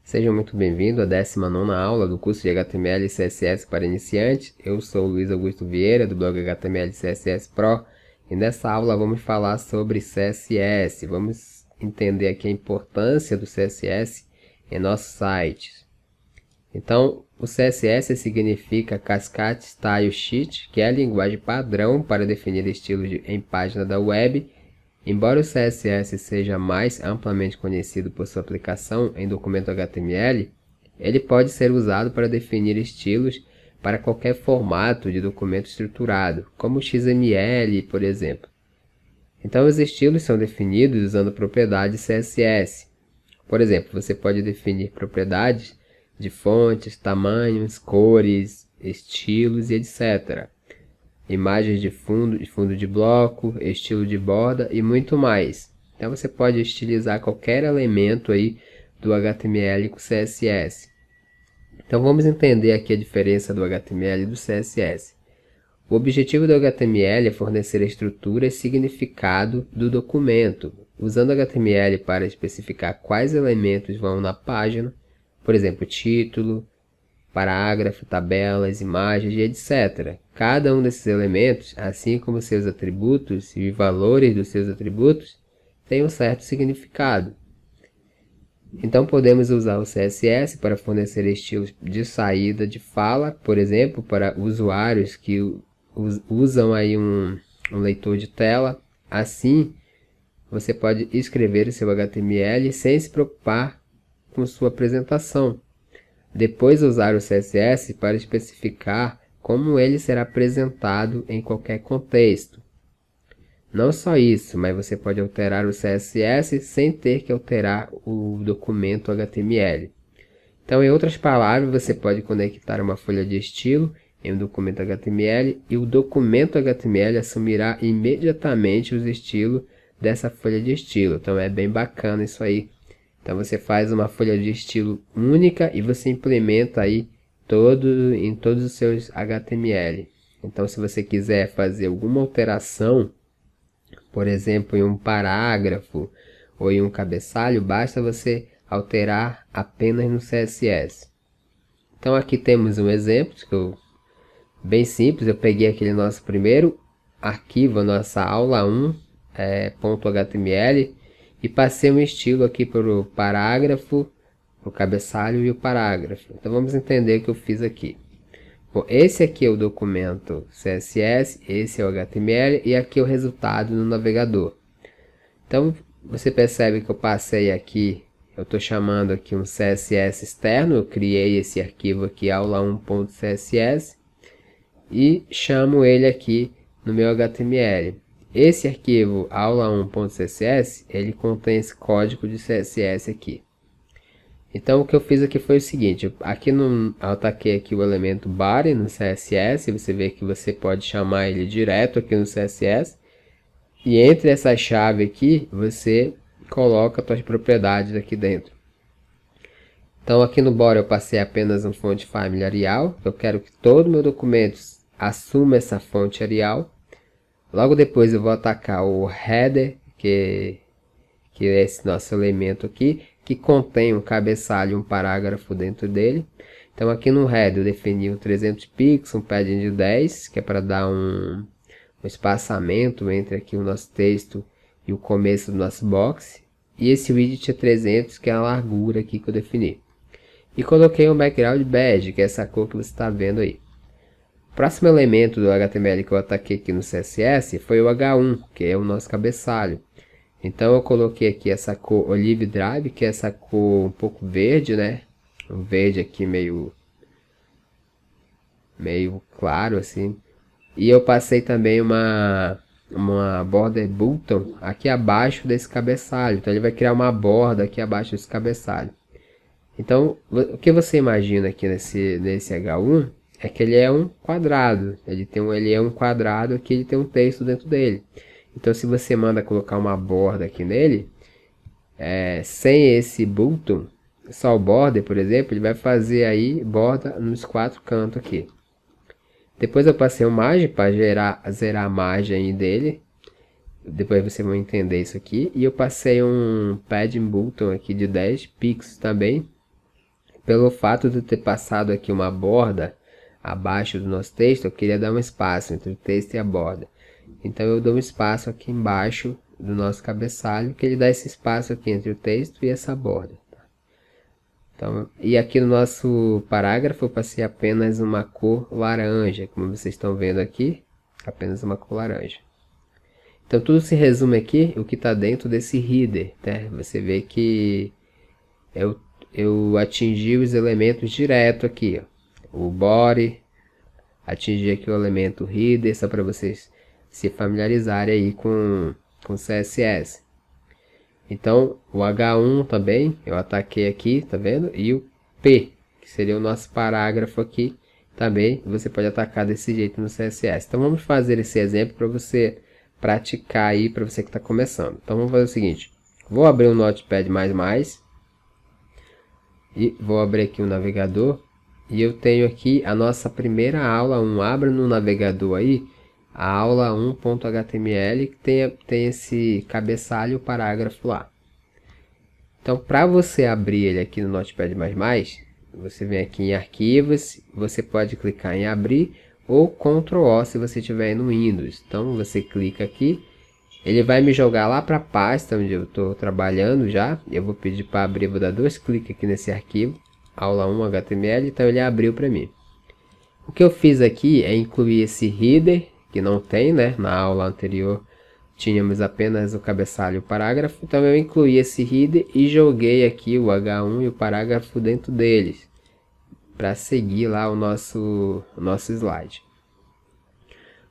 Sejam muito bem-vindos à 19ª aula do curso de HTML e CSS para iniciantes. Eu sou o Luiz Augusto Vieira, do blog HTML e CSS Pro, e nessa aula vamos falar sobre CSS. Vamos entender aqui a importância do CSS em nossos sites. Então, o CSS significa Cascade Style Sheet, que é a linguagem padrão para definir estilos em página da web. Embora o CSS seja mais amplamente conhecido por sua aplicação em documento HTML, ele pode ser usado para definir estilos para qualquer formato de documento estruturado, como XML, por exemplo. Então, os estilos são definidos usando propriedades CSS. Por exemplo, você pode definir propriedades de fontes, tamanhos, cores, estilos e etc. Imagens de fundo de bloco, estilo de borda e muito mais. Então você pode estilizar qualquer elemento aí do HTML com CSS. Então vamos entender aqui a diferença do HTML e do CSS. O objetivo do HTML é fornecer a estrutura e significado do documento, usando o HTML para especificar quais elementos vão na página, por exemplo, título, parágrafo, tabelas, imagens e etc. Cada um desses elementos, assim como seus atributos e valores dos seus atributos, tem um certo significado. Então podemos usar o CSS para fornecer estilos de saída de fala, por exemplo, para usuários que usam aí um leitor de tela. Assim, você pode escrever o seu HTML sem se preocupar com sua apresentação. Depois usar o CSS para especificar como ele será apresentado em qualquer contexto. Não só isso, mas você pode alterar o CSS sem ter que alterar o documento HTML. Então, em outras palavras, você pode conectar uma folha de estilo em um documento HTML e o documento HTML assumirá imediatamente os estilos dessa folha de estilo. Então, é bem bacana isso aí. Então você faz uma folha de estilo única e você implementa aí em todos os seus HTML. Então se você quiser fazer alguma alteração, por exemplo em um parágrafo ou em um cabeçalho, basta você alterar apenas no CSS. Então aqui temos um exemplo bem simples. Eu peguei aquele nosso primeiro arquivo, nossa aula 1, .html, e passei um estilo aqui para o parágrafo, o cabeçalho e o parágrafo. Então vamos entender o que eu fiz aqui. Bom, esse aqui é o documento CSS, esse é o HTML e aqui é o resultado no navegador. Então você percebe que eu passei aqui, eu estou chamando aqui um CSS externo, eu criei esse arquivo aqui, aula1.css, e chamo ele aqui no meu HTML. Esse arquivo aula1.css, ele contém esse código de CSS aqui. Então o que eu fiz aqui foi o seguinte, aqui eu ataquei aqui o elemento body no CSS, você vê que você pode chamar ele direto aqui no CSS, e entre essa chave aqui, você coloca as suas propriedades aqui dentro. Então aqui no body eu passei apenas um fonte family Arial, eu quero que todo meu documento assuma essa fonte Arial. Logo depois eu vou atacar o header, que é esse nosso elemento aqui, que contém um cabeçalho e um parágrafo dentro dele. Então aqui no header eu defini um 300 pixels, um padding de 10, que é para dar um espaçamento entre aqui o nosso texto e o começo do nosso box. E esse widget é 300, que é a largura aqui que eu defini. E coloquei um background beige, que é essa cor que você está vendo aí. O próximo elemento do HTML que eu ataquei aqui no CSS foi o H1, que é o nosso cabeçalho. Então eu coloquei aqui essa cor Olive Drive, que é essa cor um pouco verde, né? Um verde aqui meio claro assim. E eu passei também uma border button aqui abaixo desse cabeçalho. Então ele vai criar uma borda aqui abaixo desse cabeçalho. Então o que você imagina aqui nesse H1 é que ele é um quadrado. Ele é um quadrado aqui, ele tem um texto dentro dele. Então se você manda colocar uma borda aqui nele, sem esse button, só o border, por exemplo, ele vai fazer aí borda nos 4 cantos aqui. Depois eu passei um margem para zerar a margem dele. Depois você vai entender isso aqui. E eu passei um padding button aqui de 10 pixels também, pelo fato de ter passado aqui uma borda abaixo do nosso texto, eu queria dar um espaço entre o texto e a borda. Então eu dou um espaço aqui embaixo do nosso cabeçalho, que ele dá esse espaço aqui entre o texto e essa borda. Então, e aqui no nosso parágrafo eu passei apenas uma cor laranja, como vocês estão vendo aqui, apenas uma cor laranja. Então tudo se resume aqui, o que está dentro desse header, né? Você vê que eu atingi os elementos direto aqui, ó. O body, atingi aqui o elemento header, só para vocês se familiarizarem aí com CSS. Então, o H1 também, eu ataquei aqui, tá vendo? E o P, que seria o nosso parágrafo aqui, também você pode atacar desse jeito no CSS. Então, vamos fazer esse exemplo para você praticar aí, para você que está começando. Então, vamos fazer o seguinte. Vou abrir o Notepad++, e vou abrir aqui o navegador. E eu tenho aqui a nossa primeira aula 1. Abra no navegador aí, a aula 1.html, que tem esse cabeçalho e o parágrafo lá. Então, para você abrir ele aqui no Notepad++, você vem aqui em arquivos, você pode clicar em abrir ou Ctrl O se você estiver no Windows. Então, você clica aqui, ele vai me jogar lá para a pasta onde eu estou trabalhando já. Eu vou pedir para abrir, vou dar 2 cliques aqui nesse arquivo, aula 1.html, então ele abriu para mim. O que eu fiz aqui é incluir esse header, que não tem, né? Na aula anterior tínhamos apenas o cabeçalho e o parágrafo, então eu incluí esse header e joguei aqui o H1 e o parágrafo dentro deles, para seguir lá o nosso slide.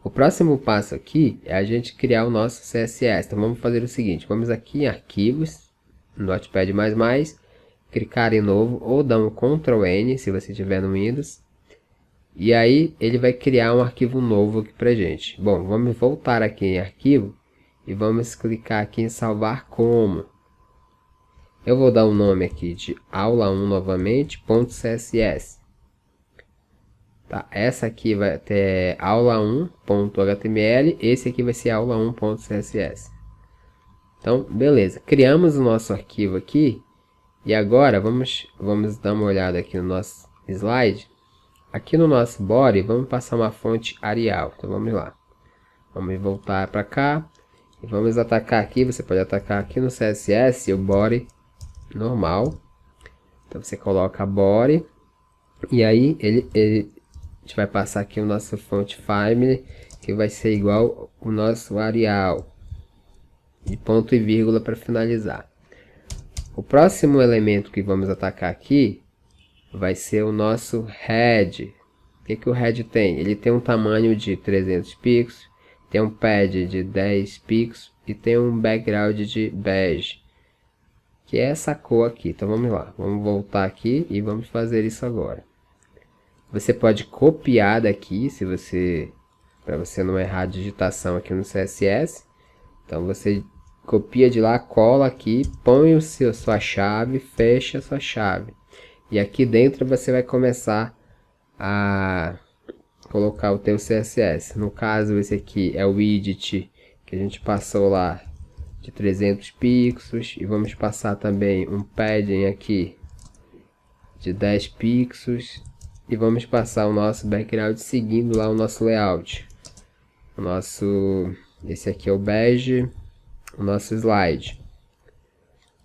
O próximo passo aqui é a gente criar o nosso CSS. Então vamos fazer o seguinte, vamos aqui em arquivos, Notepad++, clicar em novo ou dar um Ctrl N se você estiver no Windows. E aí ele vai criar um arquivo novo aqui pra gente. Bom, vamos voltar aqui em arquivo e vamos clicar aqui em salvar como. Eu vou dar um nome aqui de aula 1 novamente, .css. Tá? Essa aqui vai ter aula 1.html, esse aqui vai ser aula 1.css. Então, beleza. Criamos o nosso arquivo aqui e agora vamos dar uma olhada aqui no nosso slide. Aqui no nosso body, vamos passar uma fonte Arial. Então vamos lá. Vamos voltar para cá. E vamos atacar aqui. Você pode atacar aqui no CSS o body normal. Então você coloca body. E aí a gente vai passar aqui o nosso font family, que vai ser igual o nosso Arial. De ponto e vírgula para finalizar. O próximo elemento que vamos atacar aqui vai ser o nosso head. O que o head tem? Ele tem um tamanho de 300 pixels, tem um pad de 10 pixels e tem um background de bege, que é essa cor aqui. Então vamos lá, vamos voltar aqui e vamos fazer isso agora. Você pode copiar daqui, para você não errar a digitação aqui no CSS. Então você copia de lá, cola aqui, põe sua chave, fecha a sua chave. E aqui dentro você vai começar a colocar o teu CSS. No caso, esse aqui é o widget que a gente passou lá de 300 pixels. E vamos passar também um padding aqui de 10 pixels. E vamos passar o nosso background seguindo lá o nosso layout. Esse aqui é o bege, o nosso slide.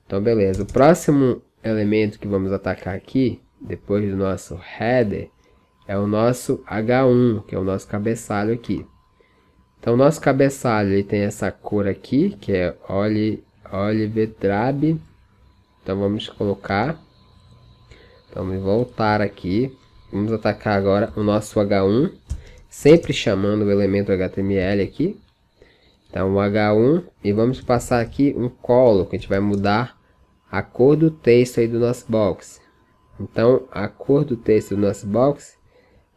Então beleza, o próximo elemento que vamos atacar aqui, depois do nosso header, é o nosso H1, que é o nosso cabeçalho aqui. Então o nosso cabeçalho ele tem essa cor aqui, que é Olive Drab. Então vamos colocar. Então vamos voltar aqui. Vamos atacar agora o nosso H1, sempre chamando o elemento HTML aqui. Então o H1, e vamos passar aqui um color, que a gente vai mudar a cor do texto aí do nosso box. Então a cor do texto do nosso box,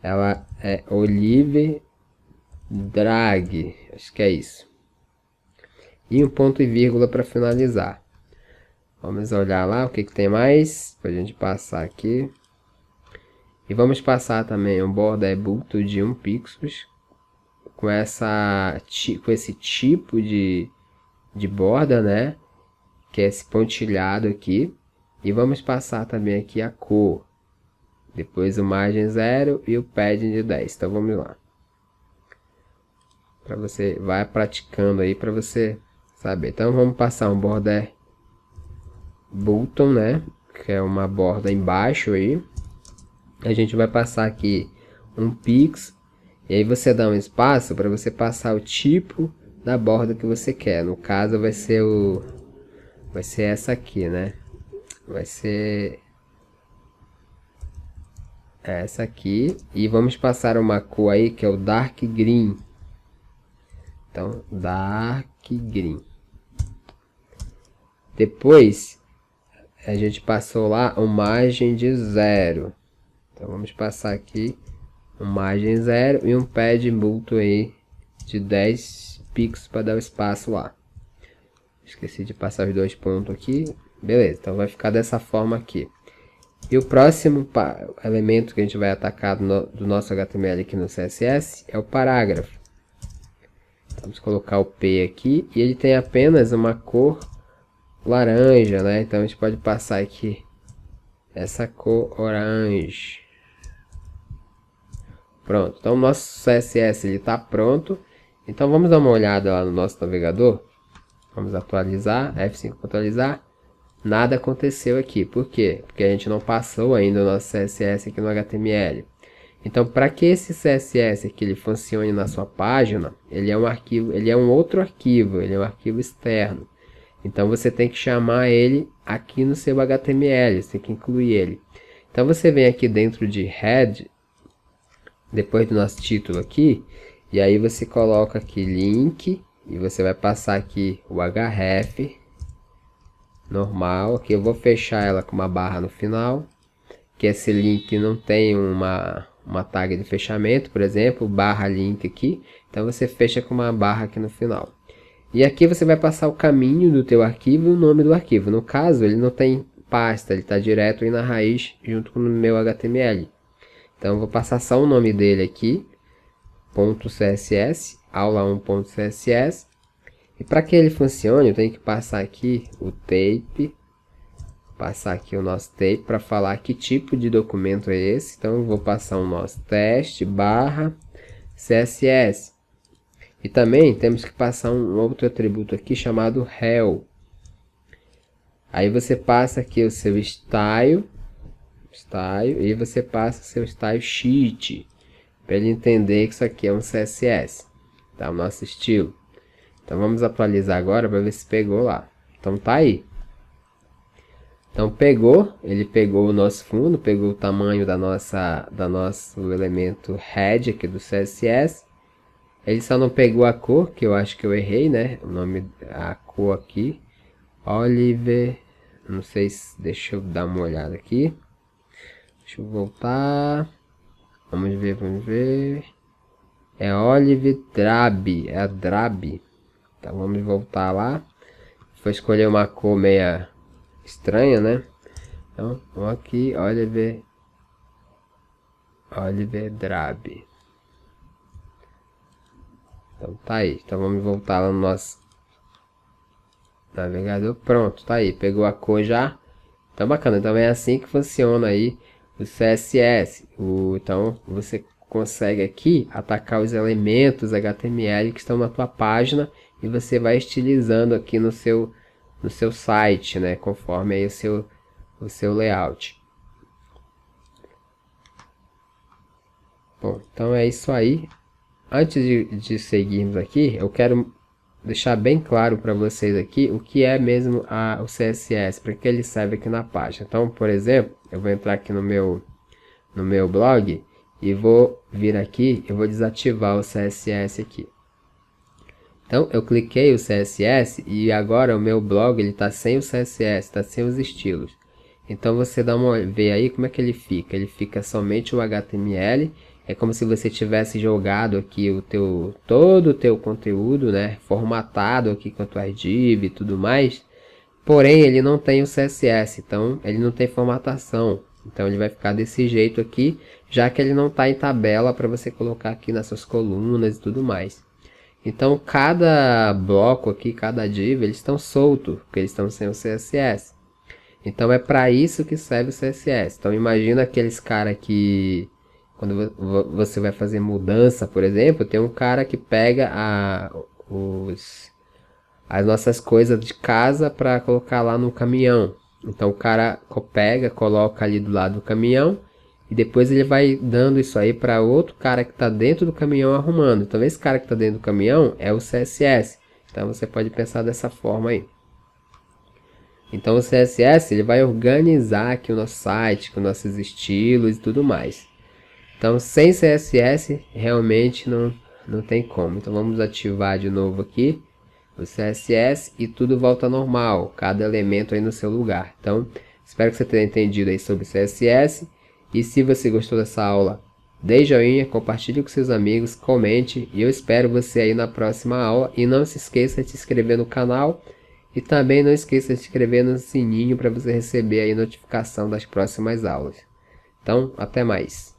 ela é Olive Drag, acho que é isso. E um ponto e vírgula para finalizar. Vamos olhar lá o que tem mais, para a gente passar aqui. E vamos passar também um border bulto de 1 pixel com esse tipo de borda, né? Que é esse pontilhado aqui. E vamos passar também aqui a cor. depois o margem 0 e o padding de 10. Então vamos lá. Para você vai praticando aí para você saber. Então vamos passar um border button, né, que é uma borda embaixo aí. A gente vai passar aqui um pix e aí você dá um espaço para você passar o tipo da borda que você quer. No caso vai ser essa aqui, né? Vai ser essa aqui e vamos passar uma cor aí que é o dark green. Então dark green. Depois a gente passou lá uma margem de 0. Então vamos passar aqui uma margem 0 e um padding multo aí de 10 pixels para dar o espaço lá. Esqueci de passar os 2 pontos aqui. Beleza, então vai ficar dessa forma aqui. E o próximo elemento que a gente vai atacar do nosso HTML aqui no CSS é o parágrafo. Vamos colocar o P aqui e ele tem apenas uma cor laranja, né? Então a gente pode passar aqui essa cor orange. Pronto, então o nosso CSS ele está pronto. Então vamos dar uma olhada lá no nosso navegador. Vamos atualizar, F5 para atualizar. Nada aconteceu aqui, por quê? Porque a gente não passou ainda o nosso CSS aqui no HTML. Então, para que esse CSS aqui ele funcione na sua página, ele é um arquivo, ele é um outro arquivo, ele é um arquivo externo. Então, você tem que chamar ele aqui no seu HTML, você tem que incluir ele. Então, você vem aqui dentro de head, depois do nosso título aqui, e aí você coloca aqui link, e você vai passar aqui o href normal. Aqui eu vou fechar ela com uma barra no final, que esse link não tem uma tag de fechamento, por exemplo, barra link aqui, então você fecha com uma barra aqui no final. E aqui você vai passar o caminho do teu arquivo e o nome do arquivo. No caso, ele não tem pasta, ele está direto aí na raiz junto com o meu HTML. Então eu vou passar só o nome dele aqui, .css, aula1.css. E para que ele funcione, eu tenho que passar aqui o tape, passar aqui o nosso tape para falar que tipo de documento é esse. Então eu vou passar o nosso teste barra CSS. E também temos que passar um outro atributo aqui chamado hell. Aí você passa aqui o seu style e você passa o seu style sheet, para ele entender que isso aqui é um CSS, tá? O nosso estilo. Então vamos atualizar agora para ver se pegou lá. Então tá aí. Então pegou, ele pegou o nosso fundo, pegou o tamanho do nosso elemento head aqui do CSS. Ele só não pegou a cor, que eu acho que eu errei, né? O nome, a cor aqui, Olive, não sei se, deixa eu dar uma olhada aqui. Deixa eu voltar. Vamos ver. É Olive Drab, é a Drab. Então vamos voltar lá. Vou escolher uma cor meia estranha, né? Então vamos aqui, Olive Drab. Então tá aí. Então vamos voltar lá no nosso navegador. Pronto, tá aí. Pegou a cor já. Então bacana. Então é assim que funciona aí o CSS. Então você consegue aqui atacar os elementos HTML que estão na tua página e você vai estilizando aqui no seu site, né, conforme aí o seu layout. Bom, então é isso aí. Antes de seguirmos aqui, eu quero deixar bem claro para vocês aqui o que é mesmo o CSS, para que ele serve aqui na página. Então, por exemplo, eu vou entrar aqui no meu blog e vou vir aqui, eu vou desativar o CSS aqui. Então eu cliquei o CSS e agora o meu blog ele está sem o CSS, está sem os estilos. Então você vê aí como é que ele fica. Ele fica somente o HTML. É como se você tivesse jogado aqui todo o teu conteúdo, né, formatado aqui com a tua div e tudo mais. Porém ele não tem o CSS, então ele não tem formatação. Então ele vai ficar desse jeito aqui, já que ele não está em tabela para você colocar aqui nas suas colunas e tudo mais. Então cada bloco aqui, cada div, eles estão soltos, porque eles estão sem o CSS. Então é para isso que serve o CSS. Então imagina aqueles cara que quando você vai fazer mudança, por exemplo, tem um cara que pega as nossas coisas de casa para colocar lá no caminhão. Então o cara pega, coloca ali do lado do caminhão e depois ele vai dando isso aí para outro cara que está dentro do caminhão arrumando. Então esse cara que está dentro do caminhão é o CSS. Então você pode pensar dessa forma aí. Então o CSS ele vai organizar aqui o nosso site com nossos estilos e tudo mais. Então sem CSS realmente não tem como. Então vamos ativar de novo aqui o CSS e tudo volta normal, cada elemento aí no seu lugar. Então espero que você tenha entendido aí sobre CSS. E se você gostou dessa aula, dê joinha, compartilhe com seus amigos, comente. E eu espero você aí na próxima aula. E não se esqueça de se inscrever no canal. E também não esqueça de se inscrever no sininho para você receber aí notificação das próximas aulas. Então, até mais.